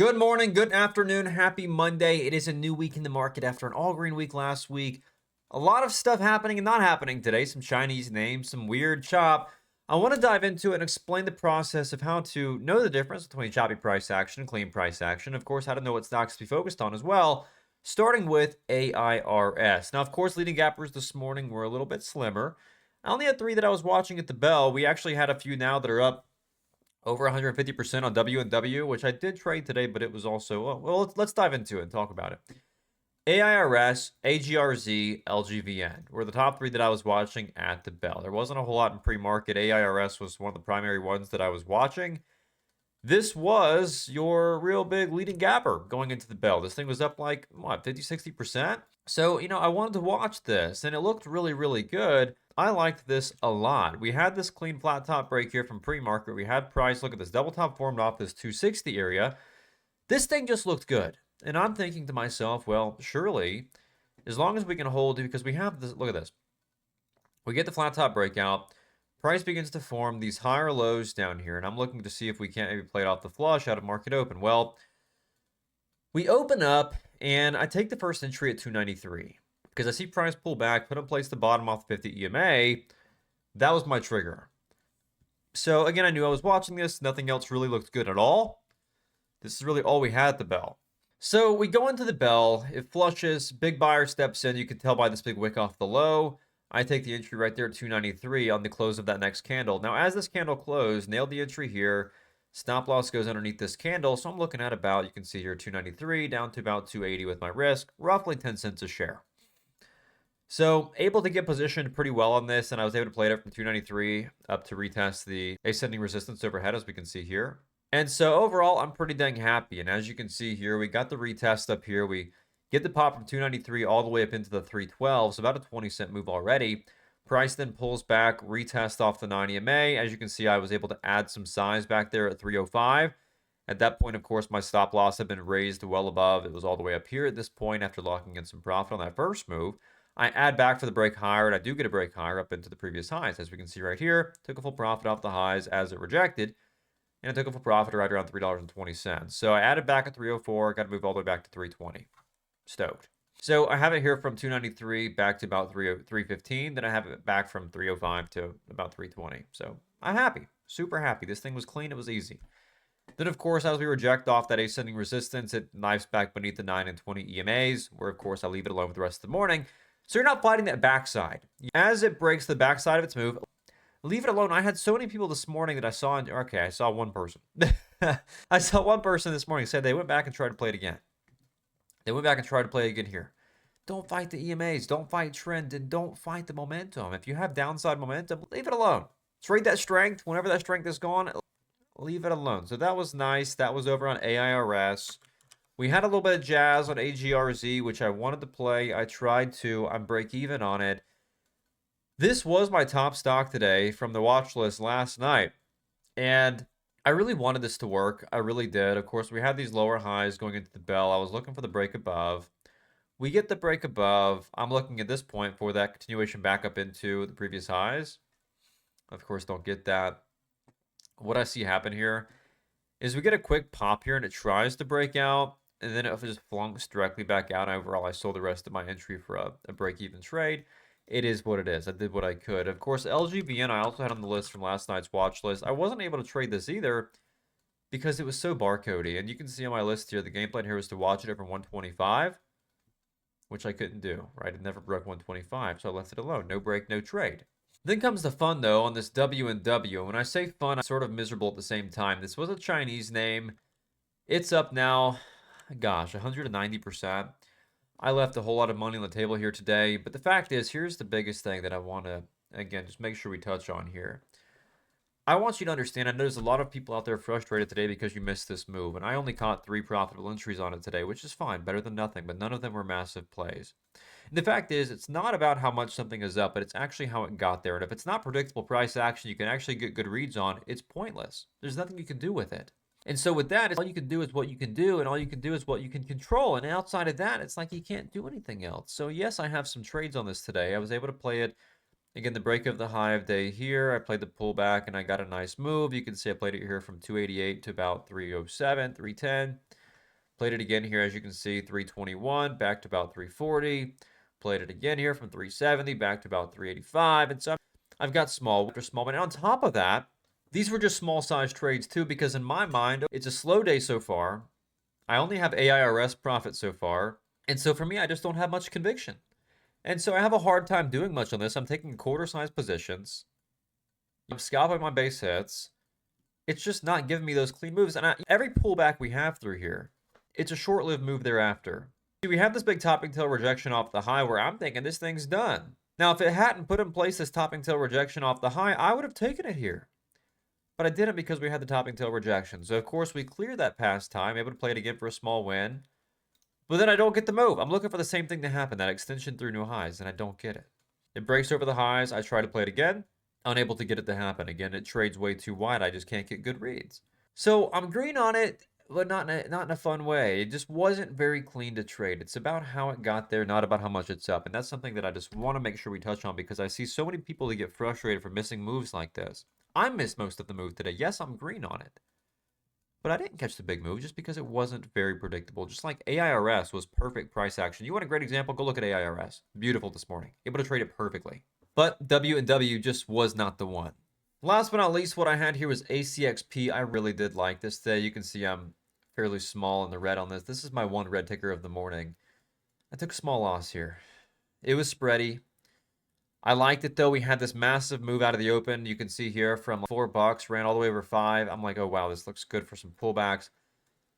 Good morning, good afternoon, happy Monday. It is a new week in the market after an all green week last week. A lot of stuff happening and not happening today. Some Chinese names, some weird chop. I want to dive into it and explain the process of how to know the difference between choppy price action and clean price action. Of course, how to know what stocks to be focused on as well, starting with AIRS. Now, of course, leading gappers this morning were a little bit slimmer. I only had three that I was watching at the bell. We actually had a few now that are up over 150% on W and W, which I did trade today, but it was also, well, let's dive into it and talk about it. AIRS, AGRZ, LGVN were the top three that I was watching at the bell. There wasn't a whole lot in pre-market. AIRS was one of the primary ones that I was watching. This was your real big leading gapper going into the bell. This thing was up like, what, 50, 60%? So, I wanted to watch this, and it looked really, really good. I liked this a lot. We had this clean flat top break here from pre-market. We had price. Look at this double top formed off this 260 area. This thing just looked good. And I'm thinking to myself, well, surely, as long as we can hold, because we have this, look at this. We get the flat top breakout. Price begins to form these higher lows down here. And I'm looking to see if we can't maybe play it off the flush out of market open. Well, we open up, and I take the first entry at 293 because I see price pull back, put in place the bottom off the 50 EMA. That was my trigger. So again, I knew I was watching this. Nothing else really looked good at all. This is really all we had at the bell. So we go into the bell. It flushes. Big buyer steps in. You can tell by this big wick off the low. I take the entry right there at 293 on the close of that next candle. Now, as this candle closed, nailed the entry here. Stop loss goes underneath this candle. So I'm looking at about, you can see here, 293 down to about 280 with my risk, roughly 10 cents a share. So able to get positioned pretty well on this, and I was able to play it up from 293 up to retest the ascending resistance overhead, as we can see here. And so overall, I'm pretty dang happy. And as you can see here, we got the retest up here. We get the pop from 293 all the way up into the 312, so about a 20-cent move already. Price then pulls back, retest off the 9 EMA. As you can see, I was able to add some size back there at 305. At that point, of course, my stop loss had been raised well above. It was all the way up here at this point after locking in some profit on that first move. I add back for the break higher, and I do get a break higher up into the previous highs. As we can see right here, took a full profit off the highs as it rejected, and I took a full profit right around $3.20. So I added back at 304, got to move all the way back to 320. Stoked. So I have it here from 293 back to about 315. Then I have it back from 305 to about 320. So I'm happy, super happy. This thing was clean. It was easy. Then, of course, as we reject off that ascending resistance, it knifes back beneath the 9 and 20 EMAs, where, of course, I leave it alone for the rest of the morning. So you're not fighting that backside. As it breaks the backside of its move, leave it alone. I had so many people this morning that I saw. Okay, I saw one person. I saw one person this morning said they went back and tried to play it again. They went back and tried to play it again here. Don't fight the EMAs. Don't fight trend. And don't fight the momentum. If you have downside momentum, leave it alone. Trade that strength. Whenever that strength is gone, leave it alone. So that was nice. That was over on AIRS. We had a little bit of jazz on AGRZ, which I wanted to play. I tried to. I'm break even on it. This was my top stock today from the watch list last night. And I really wanted this to work. I really did. Of course, we had these lower highs going into the bell. I was looking for the break above. We get the break above. I'm looking at this point for that continuation back up into the previous highs. Of course, don't get that. What I see happen here is we get a quick pop here and it tries to break out. And then it just flunks directly back out. Overall, I sold the rest of my entry for a break-even trade. It is what it is. I did what I could. Of course, LGVN I also had on the list from last night's watch list. I wasn't able to trade this either because it was so barcodey. And you can see on my list here, the game plan here was to watch it over 125, which I couldn't do, right? It never broke 125, so I left it alone. No break, no trade. Then comes the fun, though, on this W and W. When I say fun, I'm sort of miserable at the same time. This was a Chinese name. It's up now, gosh, 190%. I left a whole lot of money on the table here today, but the fact is, here's the biggest thing that I want to, again, just make sure we touch on here. I want you to understand, I know there's a lot of people out there frustrated today because you missed this move, and I only caught 3 profitable entries on it today, which is fine, better than nothing, but none of them were massive plays. And the fact is, it's not about how much something is up, but it's actually how it got there, and if it's not predictable price action you can actually get good reads on, it's pointless. There's nothing you can do with it. And so with that, all you can do is what you can do, and all you can do is what you can control. And outside of that, it's like you can't do anything else. So yes, I have some trades on this today. I was able to play it, again, the break of the high of day here. I played the pullback, and I got a nice move. You can see I played it here from 288 to about 307, 310. Played it again here, as you can see, 321 back to about 340. Played it again here from 370 back to about 385. And so I've got small after small. And on top of that, these were just small size trades too, because in my mind, it's a slow day so far. I only have AIRS profit so far. And so for me, I just don't have much conviction. And so I have a hard time doing much on this. I'm taking quarter size positions. I'm scalping my base hits. It's just not giving me those clean moves. And every pullback we have through here, it's a short-lived move thereafter. See, we have this big topping tail rejection off the high where I'm thinking this thing's done. Now, if it hadn't put in place this topping tail rejection off the high, I would have taken it here. But I didn't because we had the topping tail rejection. So, of course, we cleared that past time, able to play it again for a small win. But then I don't get the move. I'm looking for the same thing to happen, that extension through new highs, and I don't get it. It breaks over the highs. I try to play it again. Unable to get it to happen. Again, it trades way too wide. I just can't get good reads. So I'm green on it, but not in a fun way. It just wasn't very clean to trade. It's about how it got there, not about how much it's up. And that's something that I just want to make sure we touch on because I see so many people that get frustrated for missing moves like this. I missed most of the move today. Yes, I'm green on it. But I didn't catch the big move just because it wasn't very predictable. Just like AIRS was perfect price action. You want a great example? Go look at AIRS. Beautiful this morning. Able to trade it perfectly. But W&W just was not the one. Last but not least, what I had here was ACXP. I really did like this today. You can see I'm fairly small in the red on this. This is my one red ticker of the morning. I took a small loss here. It was spready. I liked it though. We had this massive move out of the open. You can see here from $4, ran all the way over 5. I'm like, oh wow, this looks good for some pullbacks.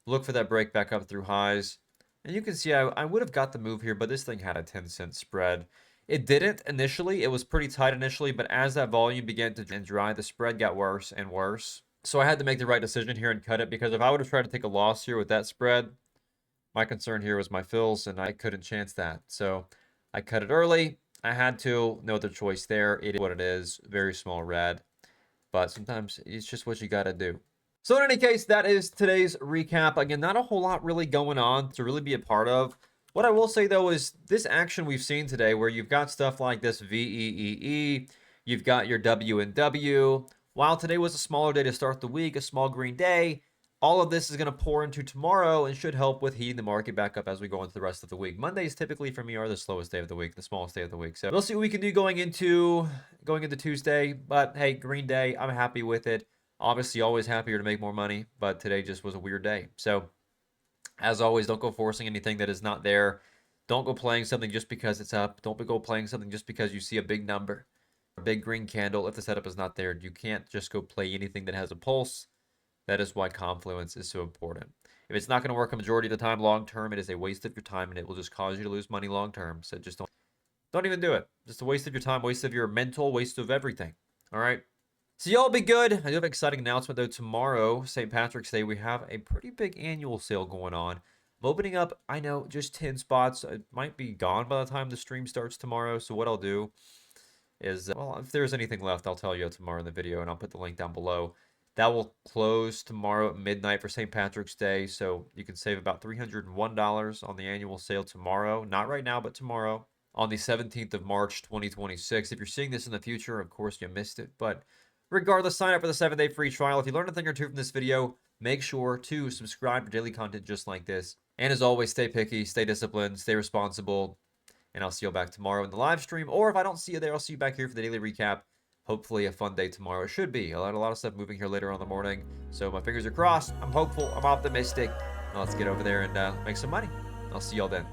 Look for that break back up through highs. And you can see I would have got the move here, but this thing had a 10-cent spread. It didn't initially. It was pretty tight initially, but as that volume began to dry, the spread got worse and worse. So I had to make the right decision here and cut it because if I would have tried to take a loss here with that spread, my concern here was my fills, and I couldn't chance that. So I cut it early. I had to. No other choice there. It is what it is. Very small red. But sometimes it's just what you got to do. So in any case, that is today's recap. Again, not a whole lot really going on to really be a part of. What I will say, though, is this action we've seen today where you've got stuff like this VEEE, you've got your W&W. While today was a smaller day to start the week, a small green day, all of this is going to pour into tomorrow and should help with heating the market back up as we go into the rest of the week. Mondays typically for me are the slowest day of the week, the smallest day of the week. So we'll see what we can do going into Tuesday. But hey, green day, I'm happy with it. Obviously, always happier to make more money, but today just was a weird day. So as always, don't go forcing anything that is not there. Don't go playing something just because it's up. Don't go playing something just because you see a big number, a big green candle. If the setup is not there, you can't just go play anything that has a pulse. That is why confluence is so important. If it's not going to work a majority of the time long term, it is a waste of your time and it will just cause you to lose money long term. So just don't even do it. Just a waste of your time, waste of your mental, waste of everything. All right. So y'all be good. I do have an exciting announcement though. Tomorrow, St. Patrick's Day, we have a pretty big annual sale going on. I'm opening up, I know, just 10 spots. It might be gone by the time the stream starts tomorrow. So what I'll do is, well, if there's anything left, I'll tell you tomorrow in the video and I'll put the link down below. That will close tomorrow at midnight for St. Patrick's Day. So you can save about $301 on the annual sale tomorrow. Not right now, but tomorrow on the 17th of March, 2026. If you're seeing this in the future, of course, you missed it. But regardless, sign up for the 7-day free trial. If you learned a thing or two from this video, make sure to subscribe for daily content just like this. And as always, stay picky, stay disciplined, stay responsible. And I'll see you back tomorrow in the live stream. Or if I don't see you there, I'll see you back here for the daily recap. Hopefully a fun day tomorrow. It should be. A lot of stuff moving here later on in the morning. So my fingers are crossed. I'm hopeful. I'm optimistic. Now let's get over there and make some money. I'll see y'all then.